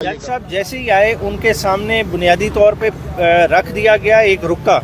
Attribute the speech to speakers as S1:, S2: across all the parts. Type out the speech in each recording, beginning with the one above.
S1: जज साहब जैसे ही आए उनके सामने बुनियादी तौर पे रख दिया गया एक रुक्का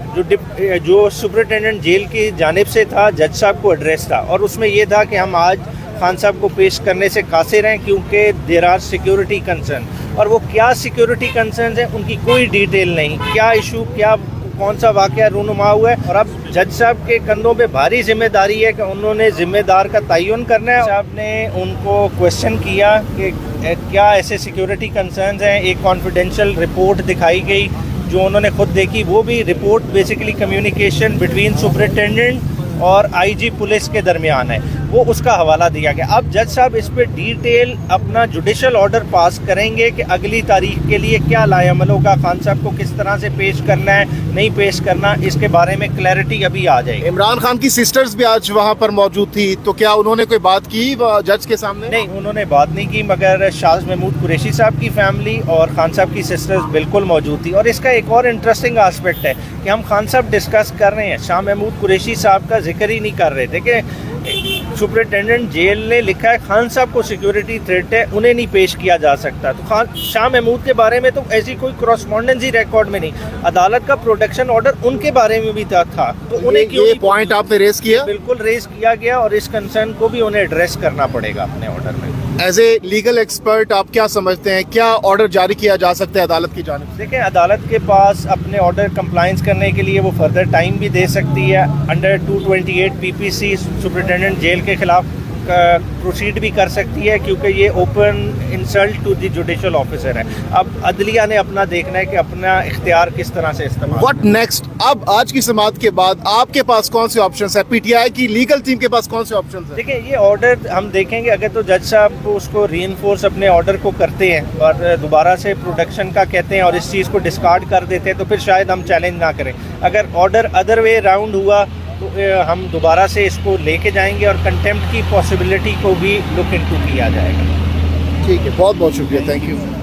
S1: जो सुपरिटेंडेंट जेल की जानिब से था, जज साहब को एड्रेस था और उसमें ये था कि हम आज खान साहब को पेश करने से कासिर हैं क्योंकि देयर आर सिक्योरिटी कंसर्न। और वो क्या सिक्योरिटी कंसर्न हैं उनकी कोई डिटेल नहीं, क्या इशू, क्या कौन सा वाक़या रूनुमा हुआ है। और अब जज साहब के कंधों पे भारी जिम्मेदारी है कि उन्होंने जिम्मेदार का तयन करना है। साहब ने उनको क्वेश्चन किया कि क्या ऐसे सिक्योरिटी कंसर्न्स हैं। एक कॉन्फिडेंशियल रिपोर्ट दिखाई गई जो उन्होंने खुद देखी, वो भी report basically communication between superintendent और आईजी पुलिस के दरमियान है, वो उसका हवाला दिया गया। अब जज साहब इस पे डिटेल अपना जुडिशल ऑर्डर पास करेंगे कि अगली तारीख के लिए क्या लाएअमल होगा, खान साहब को किस तरह से पेश करना है, नहीं पेश करना, इसके बारे में क्लैरिटी अभी आ जाएगी।
S2: इमरान खान की सिस्टर्स भी आज वहाँ पर मौजूद थी, तो क्या उन्होंने कोई बात की जज के सामने?
S1: नहीं, उन्होंने बात नहीं की, मगर शाह महमूद कुरैशी साहब की फैमिली और खान साहब की सिस्टर्स बिल्कुल मौजूद थी। और इसका एक और इंटरेस्टिंग आस्पेक्ट है कि हम खान साहब डिस्कस कर रहे हैं, शाह महमूद कुरैशी साहब का जिक्र ही नहीं कर रहे थे कि सुपरिटेंडेंट जेल ने लिखा है खान साहब को सिक्योरिटी थ्रेट है, उन्हें नहीं पेश किया जा सकता। तो शाह महमूद के बारे में तो ऐसी कोई करस्पॉन्डेंस ही रिकॉर्ड में नहीं। अदालत का प्रोटेक्शन ऑर्डर उनके बारे में भी था, तो उन्हें क्यों
S2: ये पॉइंट आपने रेस किया?
S1: बिल्कुल रेस किया गया और इस कंसर्न को भी उन्हें एड्रेस करना पड़ेगा अपने ऑर्डर में।
S2: एज ए लीगल एक्सपर्ट आप क्या समझते हैं, क्या ऑर्डर जारी किया जा सकता है अदालत की जानिब से?
S1: देखिए, अदालत के पास अपने ऑर्डर कंप्लाइंस करने के लिए वो फर्दर टाइम भी दे सकती है। अंडर 228 पीपीसी सुपरिटेंडेंट जेल के खिलाफ प्रोसीड भी कर सकती है क्योंकि ये open insult to the judicial officer है। अब अदलिया ने अपना देखना है कि अपना इख्तियार किस तरह से इस्तेमाल।
S2: What next? अब आज की समाअत के बाद आपके पास कौन से ऑप्शंस है? पीटीआई की लीगल टीम के पास कौन से ऑप्शंस है?
S1: देखिए, ये ऑर्डर हम देखेंगे, अगर तो जज साहब उसको रीइंफोर्स अपने ऑर्डर को करते हैं और दोबारा से प्रोडक्शन का कहते हैं और इस चीज़ को डिस्कार्ड कर देते हैं तो फिर शायद हम चैलेंज ना करें। अगर ऑर्डर अदर वे राउंड हुआ तो हम दोबारा से इसको लेके जाएंगे और कंटेम्प्ट की पॉसिबिलिटी को भी लुक इनटू किया जाएगा।
S2: ठीक है, बहुत बहुत शुक्रिया, थैंक यू।